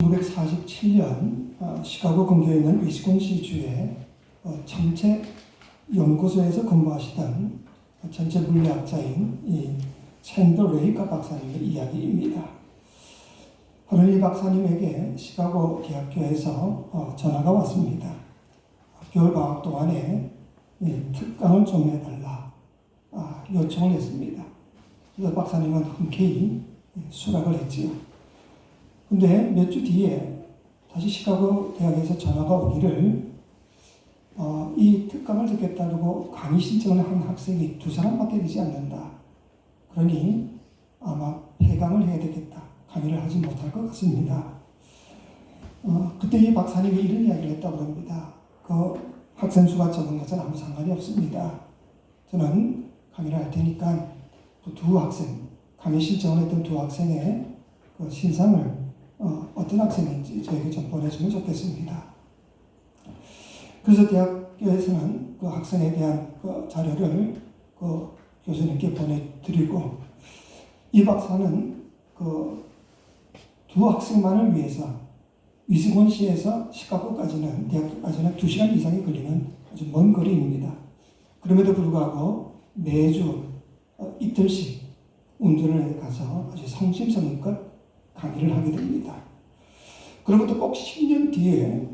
1947년 시카고 근교에 있는 위스콘신 주의 전체 연구소에서 근무하시던 전체 물리학자인 이 챈더 레이커 박사님의 이야기입니다. 하루 이 박사님에게 시카고 대학교에서 전화가 왔습니다. 겨울방학 동안에 특강을 좀 해달라 요청을 했습니다. 그래서 박사님은 흔쾌히 수락을 했지요. 근데 몇 주 뒤에 다시 시카고 대학에서 전화가 오기를 이 특강을 듣겠다고 강의 신청을 한 학생이 2사람밖에 되지 않는다. 그러니 아마 폐강을 해야 되겠다. 강의를 하지 못할 것 같습니다. 그때 이 박사님이 이런 이야기를 했다고 합니다. 그 학생 수가 적은 것은 아무 상관이 없습니다. 저는 강의를 할 테니까 그 두 학생, 강의 신청을 했던 두 학생의 그 신상을 어떤 학생인지 저에게 좀 보내주면 좋겠습니다. 그래서 대학교에서는 그 학생에 대한 그 자료를 그 교수님께 보내드리고, 이 박사는 그 두 학생만을 위해서 위스콘신에서 시카고까지는, 대학교까지는 2시간 이상이 걸리는 아주 먼 거리입니다. 그럼에도 불구하고 매주 이틀씩 운전을 해 가서 아주 성심성의껏 강의를 하게 됩니다. 그리고 또 꼭 10년 뒤에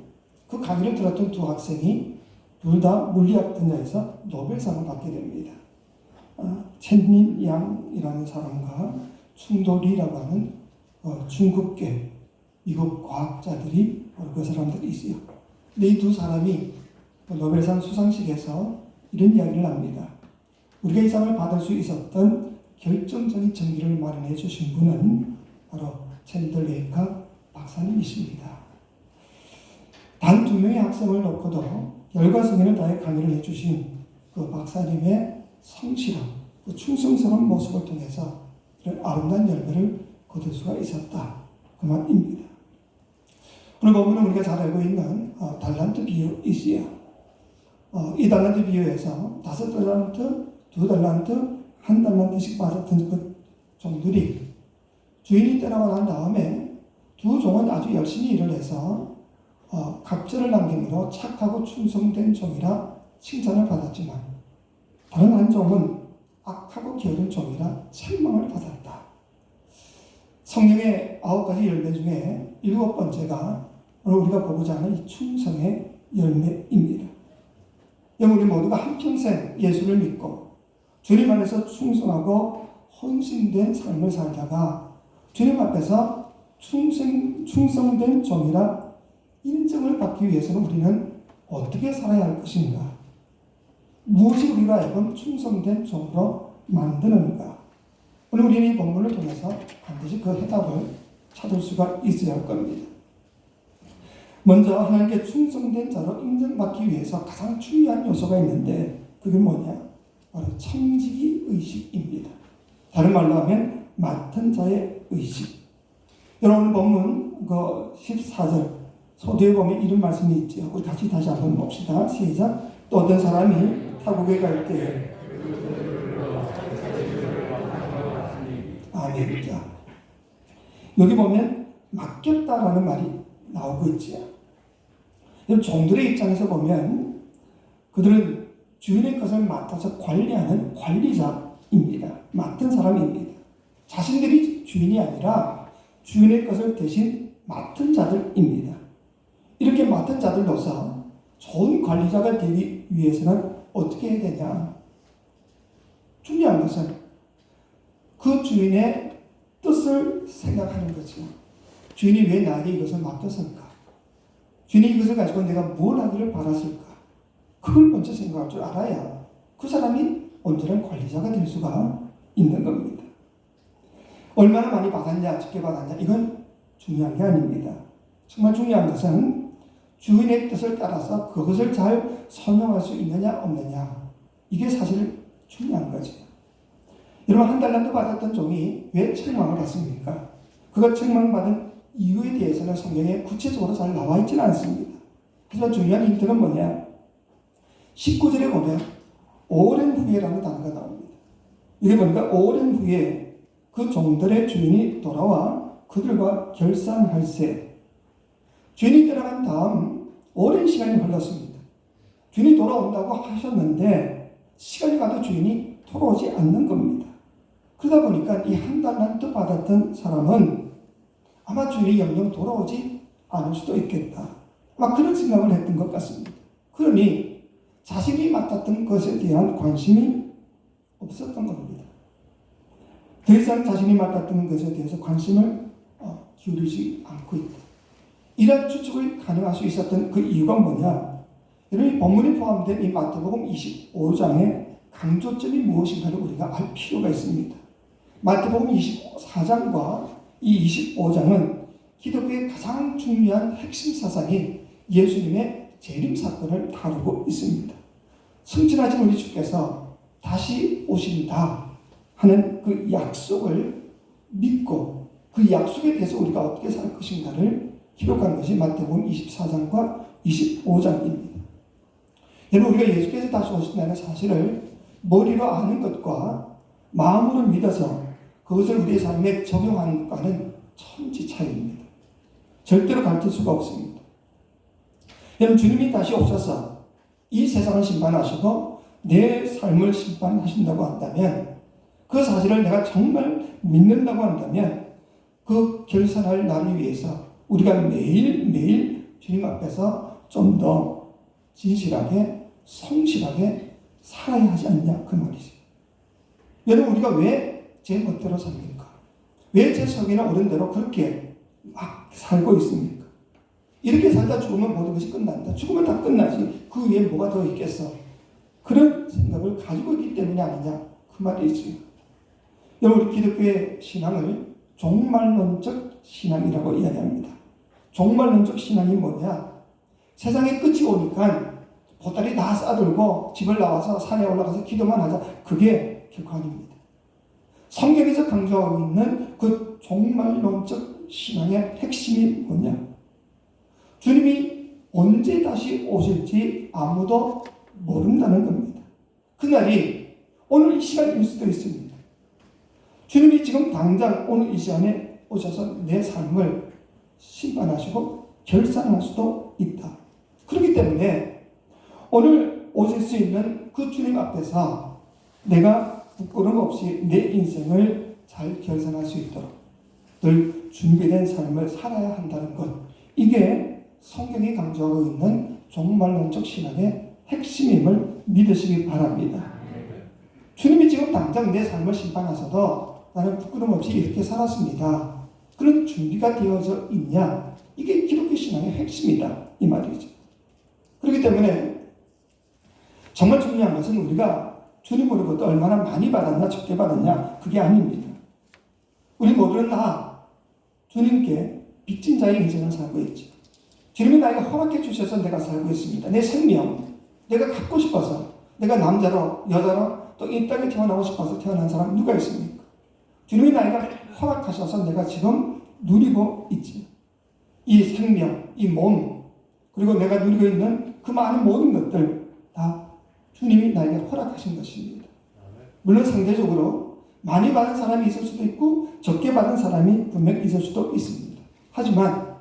그 강의를 들었던 두 학생이 둘 다 물리학 분야에서 노벨상을 받게 됩니다. 첸민 양이라는 사람과 충도리라고 하는 중국계 미국 과학자들이 그 사람들이 있어요. 근데 이 두 사람이 노벨상 수상식에서 이런 이야기를 합니다. 우리가 이 상을 받을 수 있었던 결정적인 전기를 마련해 주신 분은 바로 챈더 레이커 박사님이십니다. 단 2명의 학생을 놓고도 열과 성의를 다해 강의를 해주신 그 박사님의 성실함, 그 충성스러운 모습을 통해서 이런 아름다운 열매를 거둘 수가 있었다. 그 말입니다. 오늘 본문은 우리가 잘 알고 있는 달란트 비유이지요. 이 달란트 비유에서 5달란트, 2달란트, 1달란트씩 받았던 그 종들이 주인이 떠나고 난 다음에 두 종은 아주 열심히 일을 해서 갑절을 남김으로 착하고 충성된 종이라 칭찬을 받았지만, 다른 한 종은 악하고 게으른 종이라 책망을 받았다. 성령의 9가지 열매 중에 7번째가 오늘 우리가 보고자 하는 이 충성의 열매입니다. 우리 모두가 한평생 예수를 믿고 주님 안에서 충성하고 헌신된 삶을 살다가 주님 앞에서 충성된 종이라 인정을 받기 위해서는 우리는 어떻게 살아야 할 것인가? 무엇이 우리가 하여금 충성된 종으로 만드는가? 오늘 우리는 이 본문을 통해서 반드시 그 해답을 찾을 수가 있어야 할 겁니다. 먼저 하나님께 충성된 자로 인정받기 위해서 가장 중요한 요소가 있는데, 그게 뭐냐? 바로 청지기 의식입니다. 다른 말로 하면 맡은 자의 의식. 여러분 본문 그 14절 소두에 보면 이런 말씀이 있죠. 우리 같이 다시 한번 봅시다. 시작. 또 어떤 사람이 타국에 갈 때 아멘. 자, 여기 보면 맡겼다라는 말이 나오고 있죠. 종들의 입장에서 보면 그들은 주인의 것을 맡아서 관리하는 관리자입니다. 맡은 사람입니다. 자신들이 주인이 아니라 주인의 것을 대신 맡은 자들입니다. 이렇게 맡은 자들로서 좋은 관리자가 되기 위해서는 어떻게 해야 되냐? 중요한 것은 그 주인의 뜻을 생각하는 거죠. 주인이 왜 나에게 이것을 맡겼을까? 주인이 이것을 가지고 내가 뭘 하기를 바랐을까? 그걸 먼저 생각할 줄 알아야 그 사람이 온전한 관리자가 될 수가 있는 겁니다. 얼마나 많이 받았냐, 적게 받았냐, 이건 중요한 게 아닙니다. 정말 중요한 것은 주인의 뜻을 따라서 그것을 잘 설명할 수 있느냐 없느냐, 이게 사실 중요한 거죠. 여러분, 1달란트 받았던 종이 왜 책망을 받습니까? 그가 책망받은 이유에 대해서는 성경에 구체적으로 잘 나와 있지는 않습니다. 하지만 중요한 힌트는 뭐냐? 19절에 보면 오랜 후에라는 단어가 나옵니다. 이게 보니까 오랜 후에 그 종들의 주인이 돌아와 그들과 결산할세, 주인이 떠나간 다음 오랜 시간이 흘렀습니다. 주인이 돌아온다고 하셨는데 시간이 가도 주인이 돌아오지 않는 겁니다. 그러다 보니까 이 한 달 렌트 받았던 사람은 아마 주인이 영영 돌아오지 않을 수도 있겠다. 아마 그런 생각을 했던 것 같습니다. 그러니 자신이 맡았던 것에 대한 관심이 없었던 겁니다. 더 이상 자신이 맡았던 것에 대해서 관심을 기울이지 않고 있다. 이런 추측을 가능할 수 있었던 그 이유가 뭐냐? 여러분, 본문이 포함된 이 마태복음 25장의 강조점이 무엇인가를 우리가 알 필요가 있습니다. 마태복음 24장과 이 25장은 기독교의 가장 중요한 핵심 사상인 예수님의 재림 사건을 다루고 있습니다. 승천하신 우리 주께서 다시 오신다 하는 그 약속을 믿고 그 약속에 대해서 우리가 어떻게 살 것인가를 기록한 것이 마태복음 24장과 25장입니다. 여러분, 우리가 예수께서 다시 오신다는 사실을 머리로 아는 것과 마음으로 믿어서 그것을 우리의 삶에 적용하는 것과는 천지 차이입니다. 절대로 같을 수가 없습니다. 여러분, 주님이 다시 오셔서 이 세상을 심판하시고 내 삶을 심판하신다고 한다면, 그 사실을 내가 정말 믿는다고 한다면 그 결산할 날을 위해서 우리가 매일매일 주님 앞에서 좀 더 진실하게 성실하게 살아야 하지 않냐, 그 말이죠. 여러분, 우리가 왜 제 멋대로 삽니까? 왜 제 성이나 어른대로 그렇게 막 살고 있습니까? 이렇게 살다 죽으면 모든 것이 끝난다. 죽으면 다 끝나지. 그 위에 뭐가 더 있겠어? 그런 생각을 가지고 있기 때문이 아니냐, 그 말이지. 여러분, 우리 기독교의 신앙을 종말론적 신앙이라고 이야기합니다. 종말론적 신앙이 뭐냐? 세상에 끝이 오니까 보따리 다 싸들고 집을 나와서 산에 올라가서 기도만 하자. 그게 결코 아닙니다. 성경에서 강조하고 있는 그 종말론적 신앙의 핵심이 뭐냐? 주님이 언제 다시 오실지 아무도 모른다는 겁니다. 그날이 오늘 이 시간일 수도 있습니다. 주님이 지금 당장 오늘 이 시간에 오셔서 내 삶을 심판하시고 결산할 수도 있다. 그렇기 때문에 오늘 오실 수 있는 그 주님 앞에서 내가 부끄럼 없이 내 인생을 잘 결산할 수 있도록 늘 준비된 삶을 살아야 한다는 것, 이게 성경이 강조하고 있는 종말론적 신앙의 핵심임을 믿으시기 바랍니다. 주님이 지금 당장 내 삶을 심판하셔도 나는 부끄럼 없이 이렇게 살았습니다. 그런 준비가 되어져 있냐? 이게 기독교 신앙의 핵심이다, 이 말이죠. 그렇기 때문에 정말 중요한 것은 우리가 주님으로부터 얼마나 많이 받았냐, 적게 받았냐, 그게 아닙니다. 우리 모두는 다 주님께 빚진 자의 인생을 살고 있죠. 주님이 나에게 허락해 주셔서 내가 살고 있습니다. 내 생명, 내가 갖고 싶어서, 내가 남자로, 여자로, 또 이 땅에 태어나고 싶어서 태어난 사람 누가 있습니까? 주님이 나에게 허락하셔서 내가 지금 누리고 있지. 이 생명, 이 몸, 그리고 내가 누리고 있는 그 많은 모든 것들 다 주님이 나에게 허락하신 것입니다. 물론 상대적으로 많이 받은 사람이 있을 수도 있고 적게 받은 사람이 분명 있을 수도 있습니다. 하지만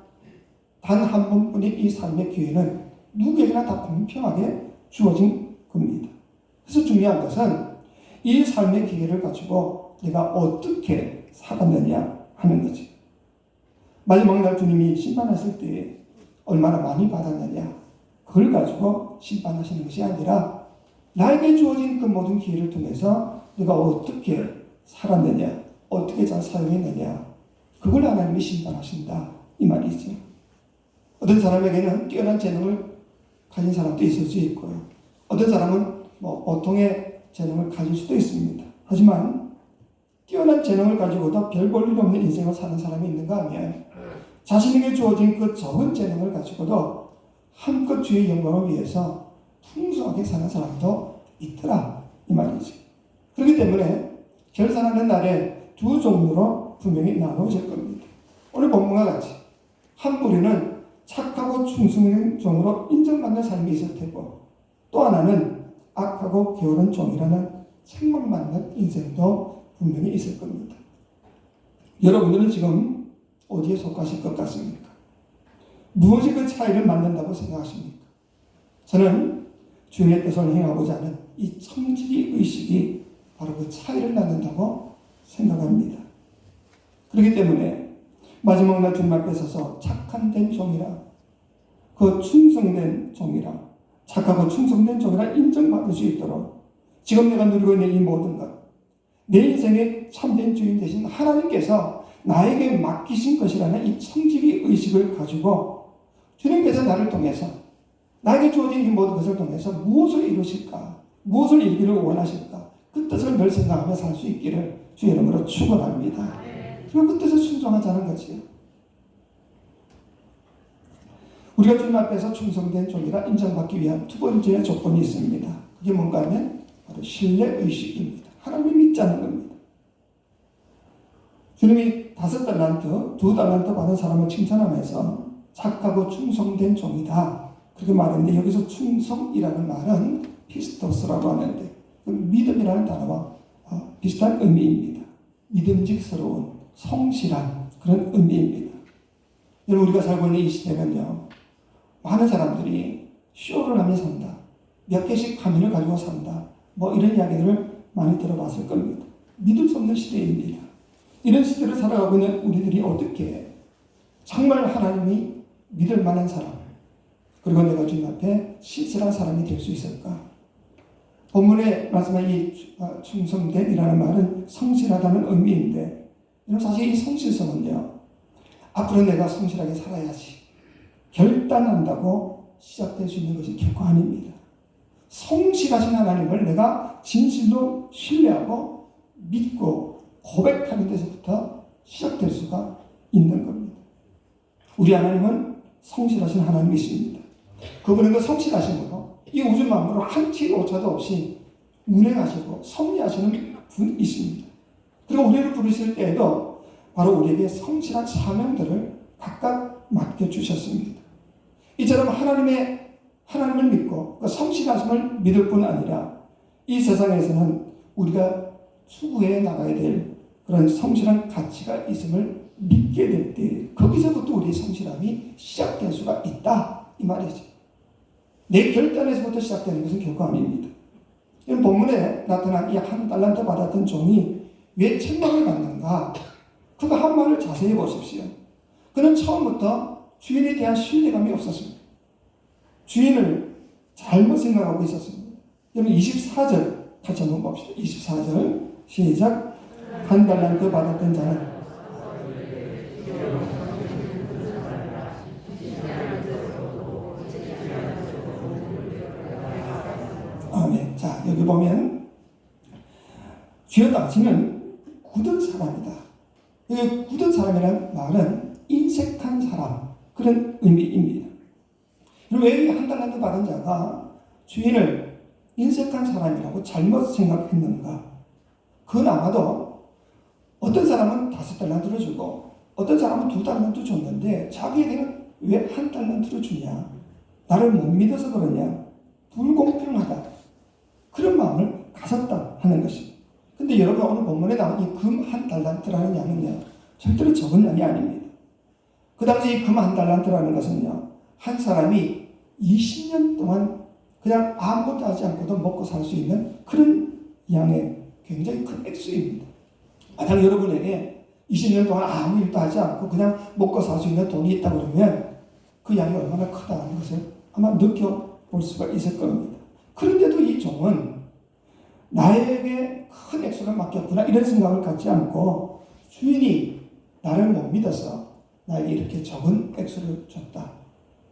단 한 번뿐인 이 삶의 기회는 누구에게나 다 공평하게 주어진 겁니다. 그래서 중요한 것은 이 삶의 기회를 가지고 내가 어떻게 살았느냐 하는 거지. 마지막 날 주님이 심판하실 때 얼마나 많이 받았느냐, 그걸 가지고 심판하시는 것이 아니라 나에게 주어진 그 모든 기회를 통해서 내가 어떻게 살았느냐, 어떻게 잘 사용했느냐, 그걸 하나님이 심판하신다, 이 말이죠. 어떤 사람에게는 뛰어난 재능을 가진 사람도 있을 수 있고요. 어떤 사람은 보통의 재능을 가질 수도 있습니다. 하지만 뛰어난 재능을 가지고도 별 볼 일 없는 인생을 사는 사람이 있는가 하면 자신에게 주어진 그 적은 재능을 가지고도 한껏 주의 영광을 위해서 풍성하게 사는 사람도 있더라, 이 말이지. 그렇기 때문에 결산하는 날에 두 종류로 분명히 나누어질 겁니다. 오늘 본문과 같이 한 부류는 착하고 충성된 종으로 인정받는 삶이 있을 테고, 또 하나는 악하고 게으른 종이라는 책망받는 인생도 분명히 있을 겁니다. 여러분들은 지금 어디에 속하실 것 같습니까? 무엇이 그 차이를 만든다고 생각하십니까? 저는 주님의 뜻을 행하고자 하는 이 청지기 의식이 바로 그 차이를 낳는다고 생각합니다. 그렇기 때문에 마지막 날 주님 앞에 서서 착한 된 종이라, 그 충성된 종이라, 착하고 충성된 종이라 인정받을 수 있도록 지금 내가 누리고 있는 이 모든 것, 내 인생의 참된 주인 되신 하나님께서 나에게 맡기신 것이라는 이 청지기 의식을 가지고 주님께서 나를 통해서, 나에게 주어진 이 모든 것을 통해서 무엇을 이루실까, 무엇을 이루기를 원하실까, 그 뜻을 늘 생각하며 살 수 있기를 주의 이름으로 축원합니다. 그리고 그 뜻에 순종하자는 거지요. 우리가 주님 앞에서 충성된 종이라 인정받기 위한 두 번째 조건이 있습니다. 그게 뭔가 하면 바로 신뢰의식입니다. 하나님을 믿자는 겁니다. 주님이 5달란트, 2달란트 받은 사람을 칭찬하면서 착하고 충성된 종이다, 그렇게 말했는데, 여기서 충성이라는 말은 피스토스라고 하는데 그 믿음이라는 단어와 비슷한 의미입니다. 믿음직스러운, 성실한 그런 의미입니다. 여러분, 우리가 살고 있는 이 시대는요, 많은 사람들이 쇼를 하며 산다, 몇 개씩 가면을 가지고 산다, 뭐 이런 이야기들을 많이 들어봤을 겁니다. 믿을 수 없는 시대입니다. 이런 시대를 살아가고 있는 우리들이 어떻게 정말 하나님이 믿을 만한 사람, 그리고 내가 주님 앞에 신실한 사람이 될 수 있을까? 본문에 말씀한 이 충성된이라는 말은 성실하다는 의미인데, 사실 이 성실성은요, 앞으로 내가 성실하게 살아야지 결단한다고 시작될 수 있는 것이 결코 아닙니다. 성실하신 하나님을 내가 진실로 신뢰하고 믿고 고백하는 데서부터 시작될 수가 있는 겁니다. 우리 하나님은 성실하신 하나님이십니다. 그분은 그 성실하심으로 이 우주 만물을 한 치 오차도 없이 운행하시고 섭리하시는 분이십니다. 그리고 우리를 부르실 때에도 바로 우리에게 성실한 사명들을 각각 맡겨주셨습니다. 이처럼 하나님을 믿고 그 성실하심을 믿을 뿐 아니라 이 세상에서는 우리가 추구해 나가야 될 그런 성실한 가치가 있음을 믿게 될 때, 거기서부터 우리의 성실함이 시작될 수가 있다, 이 말이죠. 내 결단에서부터 시작되는 것은 결코 아닙니다. 본문에 나타난 이 1달란트 받았던 종이 왜 책망을 받는가? 그가 한 말을 자세히 보십시오. 그는 처음부터 주인에 대한 신뢰감이 없었습니다. 주인을 잘못 생각하고 있었습니다. 여러분, 24절 같이 한번 봅시다. 24절 시작. 1달란트 받았던 자는 아멘. 자, 여기 보면 주여 당신은 굳은 사람이다. 여기 굳은 사람이라는 말은 인색한 사람, 그런 의미입니다. 왜 1달란트 받은 자가 주인을 인색한 사람이라고 잘못 생각했는가? 그건 아마도 어떤 사람은 5달란트를 주고 어떤 사람은 2달란트 줬는데 자기에게는 왜 1달란트를 주냐? 나를 못 믿어서 그러냐? 불공평하다, 그런 마음을 가졌다 하는 것입니다. 근데 여러분, 오늘 본문에 나온 이 금 1달란트라는 양은요, 절대로 적은 양이 아닙니다. 그 당시 이 금 1달란트라는 것은요, 한 사람이 20년 동안 그냥 아무것도 하지 않고도 먹고 살 수 있는 그런 양의 굉장히 큰 액수입니다. 만약 여러분에게 20년 동안 아무 일도 하지 않고 그냥 먹고 살 수 있는 돈이 있다 그러면 그 양이 얼마나 크다는 것을 아마 느껴볼 수가 있을 겁니다. 그런데도 이 종은 나에게 큰 액수를 맡겼구나, 이런 생각을 갖지 않고 주인이 나를 못 믿어서 나에게 이렇게 적은 액수를 줬다,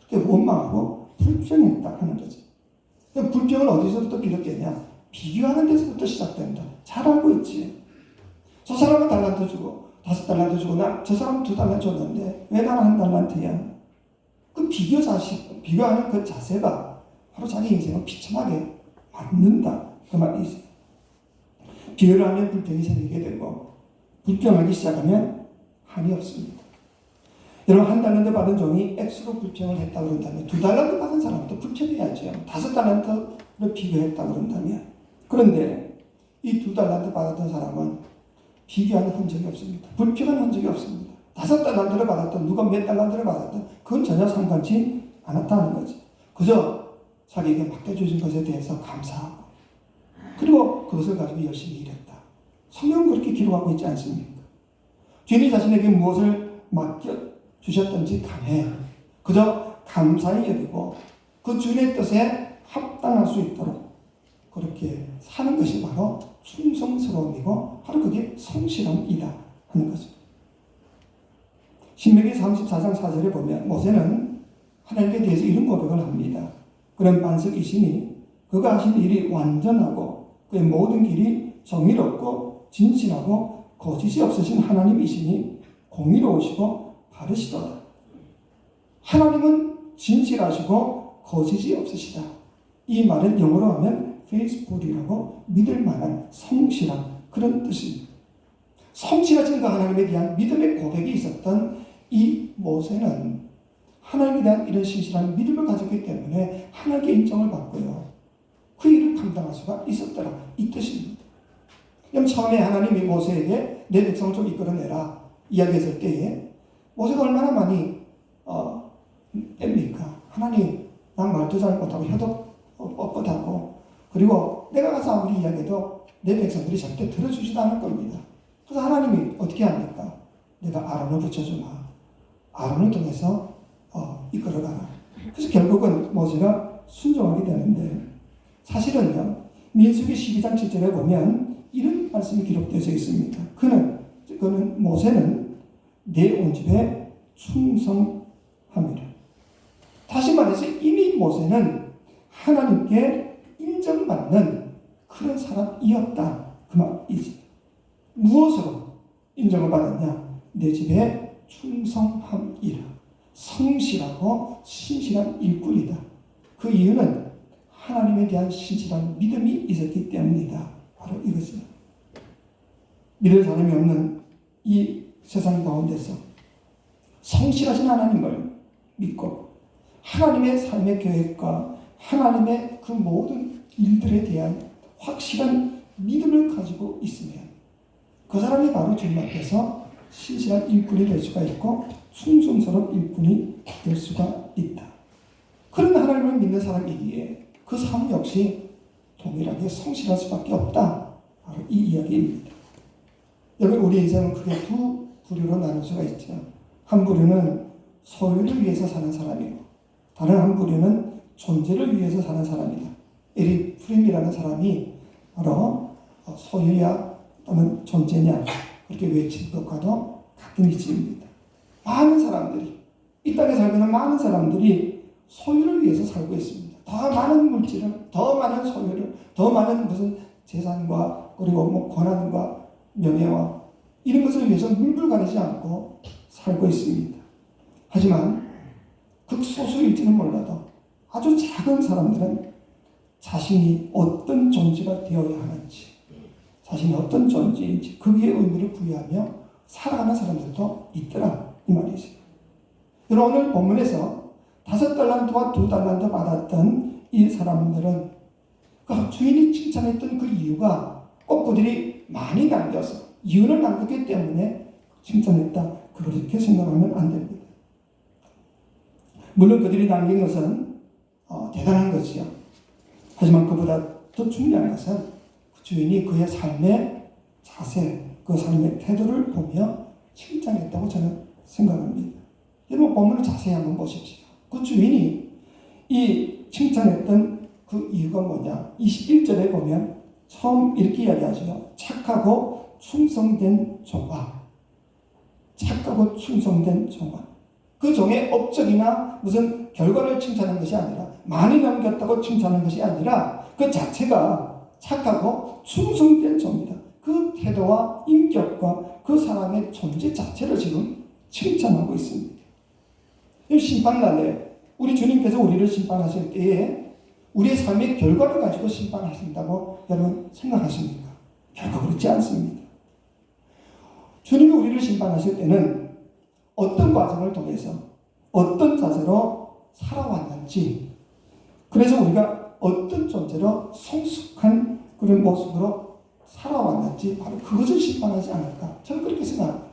그렇게 원망하고 불평했다 하는 거죠. 불평은 어디서부터 비롯되냐? 비교하는 데서부터 시작된다. 잘 알고 있지. 저 사람은 달란트 주고 5달란트 주고 저 사람은 2달란트 줬는데 왜 나는 1달란트야? 그 비교하는 그 자세가 바로 자기 인생을 비참하게 만든다, 그 말이지. 비교를 하면 불평이 생기게 되고 불평하기 시작하면 한이 없습니다. 여러분, 1달란트 받은 종이 액수로 불평을 했다 그런다면 2달란트 받은 사람도 불평해야죠. 5달란트를 비교했다 그런다면. 그런데 이 2달란트 받았던 사람은 비교하는 흔적이 없습니다. 불평하는 흔적이 없습니다. 5달란트를 받았던, 누가 몇 달란트를 받았던 그 그건 전혀 상관치 않았다는 거지. 그저 자기에게 맡겨주신 것에 대해서 감사하고 그리고 그것을 가지고 열심히 일했다. 성경은 그렇게 기록하고 있지 않습니까? 주인이 자신에게 무엇을 맡겨주셨든지 간에 그저 감사히 여기고 그 주인의 뜻에 합당할 수 있도록 그렇게 사는 것이 바로 충성스러움이고 바로 그게 성실함이다 하는 거죠. 신명기 34장 4절에 보면 모세는 하나님께 대해서 이런 고백을 합니다. 그는 반석이시니 그가 하신 일이 완전하고 그의 모든 길이 정의롭고 진실하고 거짓이 없으신 하나님이시니 공의로우시고 바르시도다. 하나님은 진실하시고 거짓이 없으시다. 이 말은 영어로 하면 faithful이라고 믿을 만한 성실한 그런 뜻입니다. 성실하신 그 하나님에 대한 믿음의 고백이 있었던 이 모세는 하나님에 대한 이런 신실한 믿음을 가졌기 때문에 하나님께 인정을 받고요. 그 일을 감당할 수가 있었더라. 이 뜻입니다. 그럼 처음에 하나님이 모세에게 내 백성을 좀 이끌어내라 이야기했을 때에 모세가 얼마나 많이 뺍니까? 하나님, 난 말도 잘 못하고 혀도 뻣뻣하고 그리고 내가 가서 아무리 이야기해도 내 백성들이 절대 들어주지도 않을 겁니다. 그래서 하나님이 어떻게 합니까? 내가 아론을 붙여주마. 아론을 통해서 이끌어가라. 그래서 결국은 모세가 순종하게 되는데 사실은요. 민수기 12장 7절에 보면 이런 말씀이 기록되어 있습니다. 그는 모세는 내 온 집에 충성함이라. 다시 말해서 이미 모세는 하나님께 인정받는 그런 사람이었다. 그 말이지. 무엇으로 인정을 받았냐? 내 집에 충성함이라. 성실하고 신실한 일꾼이다. 그 이유는 하나님에 대한 신실한 믿음이 있었기 때문이다. 바로 이것이다. 믿을 사람이 없는 이 세상 가운데서 성실하신 하나님을 믿고 하나님의 삶의 계획과 하나님의 그 모든 일들에 대한 확실한 믿음을 가지고 있으면 그 사람이 바로 주님 앞에서 신실한 일꾼이 될 수가 있고 충성스러운 일꾼이 될 수가 있다. 그런 하나님을 믿는 사람이기에 그 삶 역시 동일하게 성실할 수밖에 없다. 바로 이 이야기입니다. 여러분, 우리 인생은 크게 두 부류로 나눌 수가 있죠. 한 부류는 소유를 위해서 사는 사람이고 다른 한 부류는 존재를 위해서 사는 사람이다. 에릭 프림이라는 사람이 바로 소유야 또는 존재냐 그렇게 외친 것과도 같은 이치입니다. 많은 사람들이 이 땅에 살고 있는 많은 사람들이 소유를 위해서 살고 있습니다. 더 많은 물질을, 더 많은 소유를, 더 많은 무슨 재산과 그리고 뭐 권한과 명예와 이런 것을 위해서 물불가리지 않고 살고 있습니다. 하지만 극소수일지는 몰라도 아주 작은 사람들은 자신이 어떤 존재가 되어야 하는지, 자신이 어떤 존재인지 거기에 의미를 부여하며 살아가는 사람들도 있더라 이 말이죠. 여러분, 오늘 본문에서 5달란트와 2달란트 받았던 이 사람들은 그 주인이 칭찬했던 그 이유가 꼭 그들이 많이 남겨서 이유를 남겼기 때문에 칭찬했다. 그렇게 생각하면 안 됩니다. 물론 그들이 남긴 것은 대단한 것이요. 하지만 그보다 더 중요한 것은 그 주인이 그의 삶의 자세, 그 삶의 태도를 보며 칭찬했다고 저는 생각합니다. 여러분, 본문을 자세히 한번 보십시오. 그 주인이 이 칭찬했던 그 이유가 뭐냐? 21절에 보면 처음 이렇게 이야기하죠. 착하고 충성된 종아. 착하고 충성된 종아. 그 종의 업적이나 무슨 결과를 칭찬하는 것이 아니라 많이 남겼다고 칭찬하는 것이 아니라 그 자체가 착하고 충성된 종이다. 그 태도와 인격과 그 사람의 존재 자체를 지금 칭찬하고 있습니다. 심판날에 우리 주님께서 우리를 심판하실 때에 우리의 삶의 결과를 가지고 심판하신다고 여러분 생각하십니까? 결코 그렇지 않습니다. 주님이 우리를 심판하실 때는 어떤 과정을 통해서 어떤 자세로 살아왔는지, 그래서 우리가 어떤 존재로 성숙한 그런 모습으로 살아왔는지 바로 그것을 심판하지 않을까 저는 그렇게 생각합니다.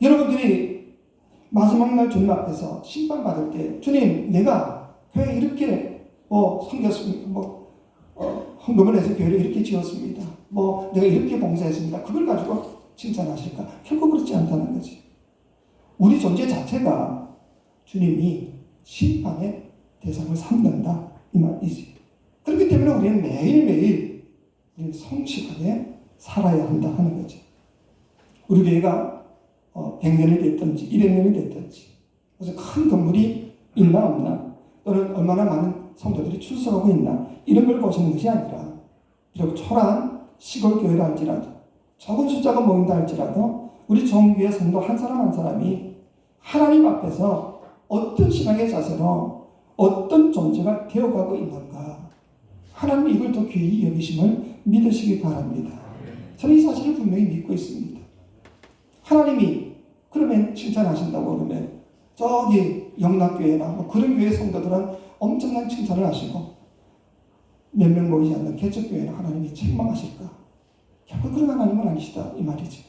여러분들이 마지막 날 주님 앞에서 심판받을 때 주님 내가 교회 이렇게 섬겼습니다. 헌금을 해서 교회를 이렇게 지었습니다. 내가 이렇게 봉사했습니다. 그걸 가지고 칭찬하실까? 결코 그렇지 않다는 거지. 우리 존재 자체가 주님이 심판의 대상을 삼는다 이 말이지. 그렇기 때문에 우리는 매일매일 우리는 성실하게 살아야 한다 하는 거지. 우리 교회가 100년이 됐든지 200년이 됐든지 무슨 큰 건물이 있나 없나 또는 얼마나 많은 성도들이 출석하고 있나 이런 걸 보시는 것이 아니라 비록 초라한 시골 교회라 할지라도 적은 숫자가 모인다 할지라도 우리 종교의 성도 한 사람 한 사람이 하나님 앞에서 어떤 신앙의 자세로 어떤 존재가 되어가고 있는가 하나님이 이걸 더 귀히 여기심을 믿으시기 바랍니다. 저는 이 사실을 분명히 믿고 있습니다. 하나님이 그러면 칭찬하신다고 그러면 저기 영락교회나 그런 교회 성도들은 엄청난 칭찬을 하시고 몇 명 모이지 않는 개척교회는 하나님이 책망하실까? 결코 그런 하나님은 아니시다 이 말이지.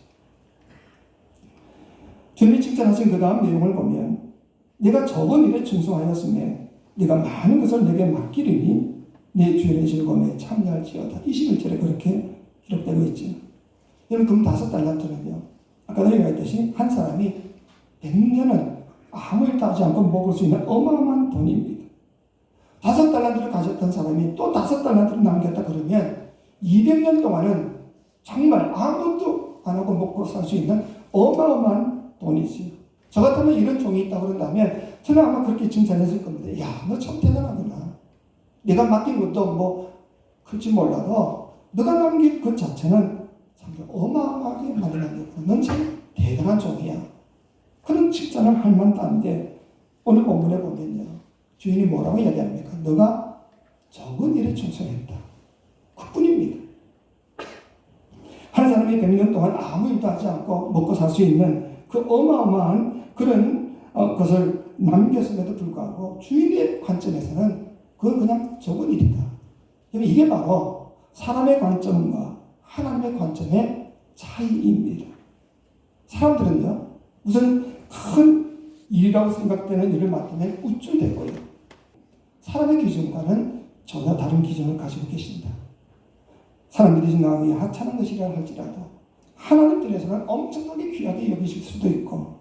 주님이 칭찬하신 그 다음 내용을 보면 내가 적은 일에 충성하였으며 내가 많은 것을 내게 맡기리니 내 주인의 즐거움에 참여할지어다. 21절에 그렇게 기록되고 있죠. 여러분 금 5달란트는요. 아까도 얘기했듯이 한 사람이 100년을 아무 일도 하지 않고 먹을 수 있는 어마어마한 돈입니다. 5달란트를 가졌던 사람이 또 5달란트를 남겼다 그러면 200년 동안은 정말 아무것도 안 하고 먹고 살 수 있는 어마어마한 돈이지요. 저 같으면 이런 종이 있다고 그런다면 저는 아마 그렇게 칭찬했을 겁니다. 야, 너 참 대단하구나. 내가 맡긴 것도 클지 몰라도 너가 남긴 그 자체는 참 어마어마하게 많이 남겼고 넌 참 대단한 종이야. 그런 칭찬을 할 만도 한데 오늘 본문에 보면요. 주인이 뭐라고 이야기합니까? 너가 적은 일에 충성했다. 그뿐입니다. 한 사람이 100년 동안 아무 일도 하지 않고 먹고 살 수 있는 그 어마어마한 그런 것을 남겼음에도 불구하고 주인의 관점에서는 그건 그냥 적은 일이다. 이게 바로 사람의 관점과 하나님의 관점의 차이입니다. 사람들은요, 무슨 큰 일이라고 생각되는 일을 맡으면 우쭐대고요. 사람의 기준과는 전혀 다른 기준을 가지고 계십니다. 사람들이 생각하기에 하찮은 것이라 할지라도 하나님들에서는 엄청나게 귀하게 여기실 수도 있고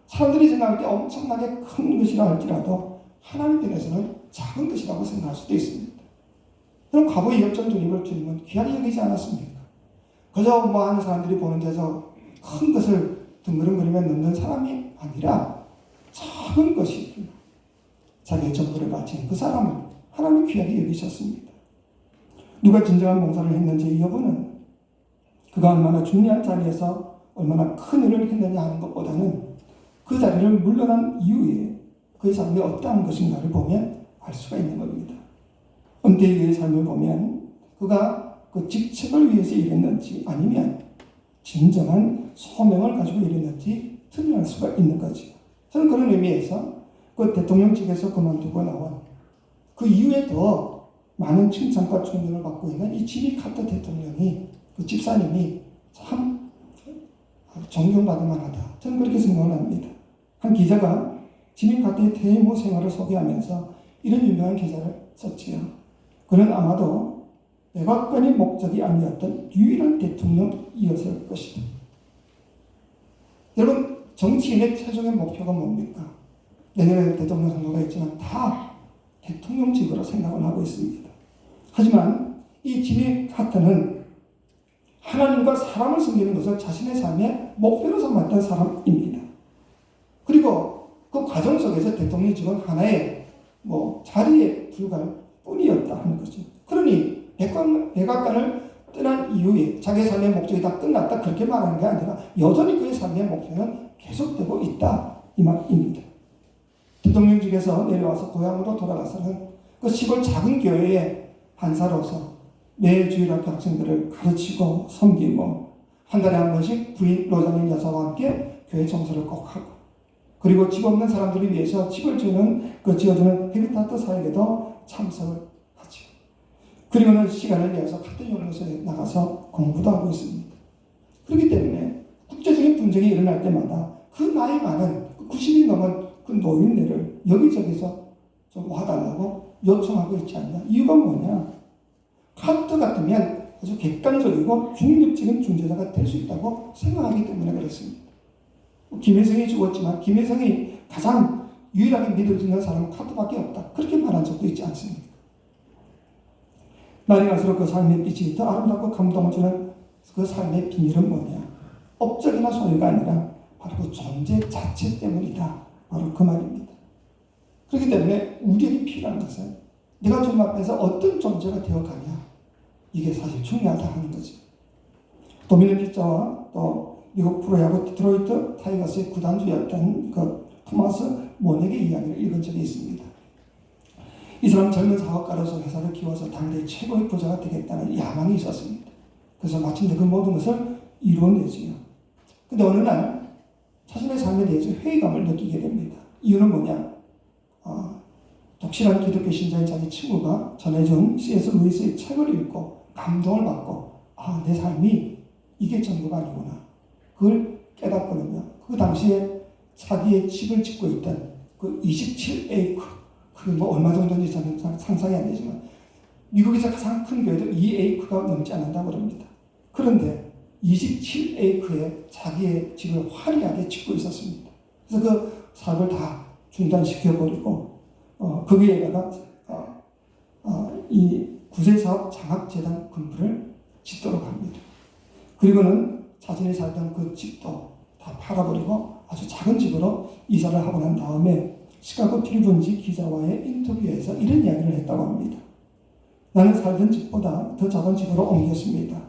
사람들이 생각할 때 엄청나게 큰 것이라 할지라도 하나님들에서는 작은 것이라고 생각할 수도 있습니다. 그럼 과거의 역전주님을 주님은 귀하게 여기지 않았습니까? 그저 많은 사람들이 보는 데서 큰 것을 둥그렁거리며 넣는 사람이 아니라 작은 것이 자기의 전부를 바친 그 사람을 하나님 귀하게 여기셨습니다. 누가 진정한 봉사를 했는지 이 여부는 그가 얼마나 중요한 자리에서 얼마나 큰 일을 했느냐 하는 것보다는 그 자리를 물러난 이후에 그의 삶이 어떠한 것인가를 보면 알 수가 있는 겁니다. 은퇴의 삶을 보면 그가 그 직책을 위해서 일했는지 아니면 진정한 소명을 가지고 일했는지 드러날 수가 있는 거죠. 저는 그런 의미에서 그 대통령직에서 그만두고 나온 그 이후에 더 많은 칭찬과 존경을 받고 있는 이 지미 카터 대통령이 그 집사님이 참 존경받을 만하다. 저는 그렇게 생각을 합니다. 한 기자가 지미 카터의 퇴임 후 생활을 소개하면서 이런 유명한 기사를 썼지요. 그는 아마도 백악관이 목적이 아니었던 유일한 대통령이었을 것이다. 여러분, 정치인의 최종의 목표가 뭡니까? 내년에 대통령 선거가 있지만 다 대통령직으로 생각을 하고 있습니다. 하지만 이 지미 카터는 하나님과 사람을 섬기는 것을 자신의 삶의 목표로 삼았던 사람입니다. 그리고 그 과정 속에서 대통령직은 하나의 자리에 불과할 뿐이었다 하는 거죠. 그러니 백악관을 떠난 이후에 자기의 삶의 목적이 다 끝났다 그렇게 말하는 게 아니라 여전히 그의 삶의 목표는 계속되고 있다 이 말입니다. 대통령직에서 내려와서 고향으로 돌아가서는 그 시골 작은 교회의 한사로서 매일 주일학교 학생들을 가르치고 섬기고 한 달에 한 번씩 부인 로자닌 여사와 함께 교회 청소를 꼭 하고 그리고 집 없는 사람들을 위해서 집을 지어주는 헤비타트 사역에도 참석을 하죠. 그리고는 시간을 내서 같은 연구소에 나가서 공부도 하고 있습니다. 그렇기 때문에 국제적인 분쟁이 일어날 때마다 그 나이 많은 90이 넘은 그 노인네를 여기저기서 좀 와달라고 요청하고 있지 않냐. 이유가 뭐냐? 카트 같으면 아주 객관적이고 중립적인 중재자가 될 수 있다고 생각하기 때문에 그렇습니다. 김혜성이 죽었지만 김혜성이 가장 유일하게 믿어지는 사람은 카트밖에 없다. 그렇게 말한 적도 있지 않습니까? 날이 갈수록 그 삶의 빛이 더 아름답고 감동을 주는 그 삶의 비밀은 뭐냐? 업적이나 소유가 아니라 바로 그 존재 자체 때문이다. 바로 그 말입니다. 그렇기 때문에 우리에게 필요한 것은 내가 주님 앞에서 어떤 존재가 되어가냐. 이게 사실 중요하다 하는 거죠. 도미닉 피자와 또 미국 프로야구 디트로이트 타이거스의 구단주였던 그 토마스 모넥의 이야기를 읽은 적이 있습니다. 이 사람 젊은 사업가로서 회사를 키워서 당대 최고의 부자가 되겠다는 야망이 있었습니다. 그래서 마침내 그 모든 것을 이루어내지요. 근데 어느 날 자신의 삶에 대해서 회의감을 느끼게 됩니다. 이유는 뭐냐? 독실한 기독교 신자인 자기 친구가 전해준 C.S. 루이스의 책을 읽고 감동을 받고 내 삶이 이게 전부가 아니구나. 그걸 깨닫거든요. 그 당시에 자기의 집을 짓고 있던 그 27에이크, 그게 뭐 얼마 정도인지 저는 상상이 안 되지만 미국에서 가장 큰 교회도 2에이크가 넘지 않는다고 합니다. 그런데 27에이크에 자기의 집을 화려하게 짓고 있었습니다. 그래서 그 사업을 다 중단시켜버리고 거기에다가 이 구세사업 장학재단 건물을 짓도록 합니다. 그리고는 자신이 살던 그 집도 다 팔아버리고 아주 작은 집으로 이사를 하고 난 다음에 시카고 트리뷴지 기자와의 인터뷰에서 이런 이야기를 했다고 합니다. 나는 살던 집보다 더 작은 집으로 옮겼습니다.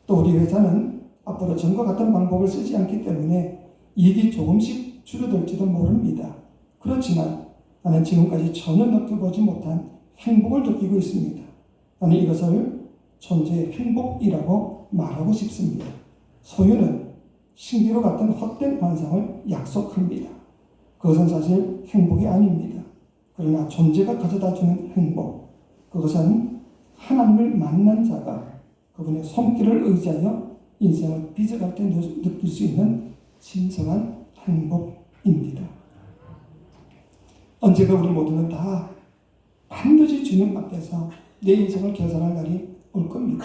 또 우리 회사는 앞으로 전과 같은 방법을 쓰지 않기 때문에 이익이 조금씩 줄어들지도 모릅니다. 그렇지만 나는 지금까지 전혀 느껴보지 못한 행복을 느끼고 있습니다. 나는 이것을 존재의 행복이라고 말하고 싶습니다. 소유는 신기루 같은 헛된 환상을 약속합니다. 그것은 사실 행복이 아닙니다. 그러나 존재가 가져다주는 행복, 그것은 하나님을 만난 자가 그분의 손길을 의지하여 인생을 빚어갈 때 느낄 수 있는 진정한 행복입니다. 언젠가 우리 모두는 다 반드시 주님 앞에서 내 인생을 결산할 날이 올 겁니다.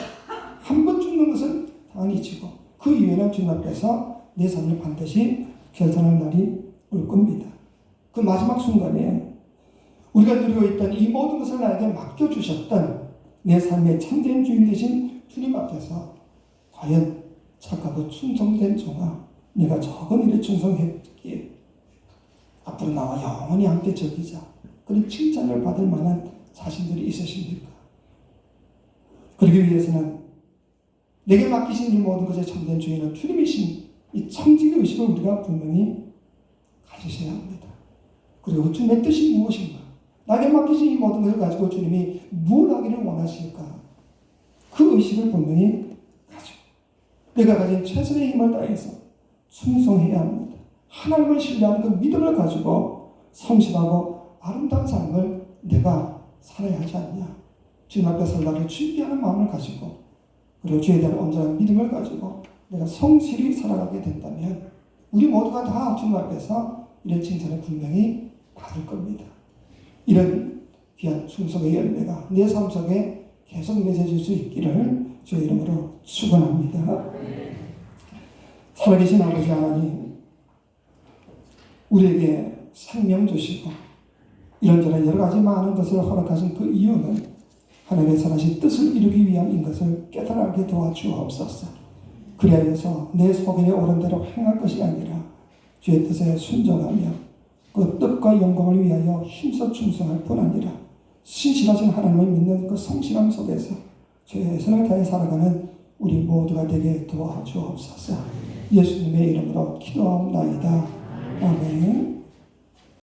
한 번 죽는 것은 당연히 지고 그 이후에는 주님 앞에서 내 삶을 반드시 결산할 날이 올 겁니다. 그 마지막 순간에 우리가 누리고 있던 이 모든 것을 나에게 맡겨주셨던 내 삶의 참된 주인 되신 주님 앞에서 과연 착하고 충성된 종아, 내가 적은 일에 충성했기에 앞으로 나와 영원히 함께 즐기자, 그런 칭찬을 받을 만한 자신들이 있으십니까? 그러기 위해서는 내게 맡기신 이 모든 것의 참된 주인은 주님이신 이 청지기 의식을 우리가 분명히 가지셔야 합니다. 그리고 주님의 뜻이 무엇인가? 나에게 맡기신 이 모든 것을 가지고 주님이 무엇 하기를 원하실까? 그 의식을 분명히 가지고 내가 가진 최선의 힘을 다해서 충성해야 합니다. 하나님을 신뢰하는 그 믿음을 가지고 성실하고 아름다운 삶을 내가 살아야 하지 않냐. 주님 앞에 설날을 준비하는 마음을 가지고 그리고 주에 대한 온전한 믿음을 가지고 내가 성실히 살아가게 된다면 우리 모두가 다 주님 앞에서 이런 칭찬을 분명히 받을 겁니다. 이런 귀한 충성의 열매가 내 삶 속에 계속 맺어질 수 있기를 주의 이름으로 축원합니다. 살아계신 아버지 하나님, 우리에게 생명 주시고 이런저런 여러 가지 많은 것을 허락하신 그 이유는 하나님의 선하신 뜻을 이루기 위함인 것을 깨달게 도와주옵소서. 그리하여서 내 소견에 오른 대로 행할 것이 아니라 주의 뜻에 순종하며 그 뜻과 영광을 위하여 힘써 충성할 뿐 아니라 신실하신 하나님을 믿는 그 성실함 속에서 최선을 다해 살아가는 우리 모두가 되게 도와주옵소서. 예수님의 이름으로 기도하옵나이다. 아멘.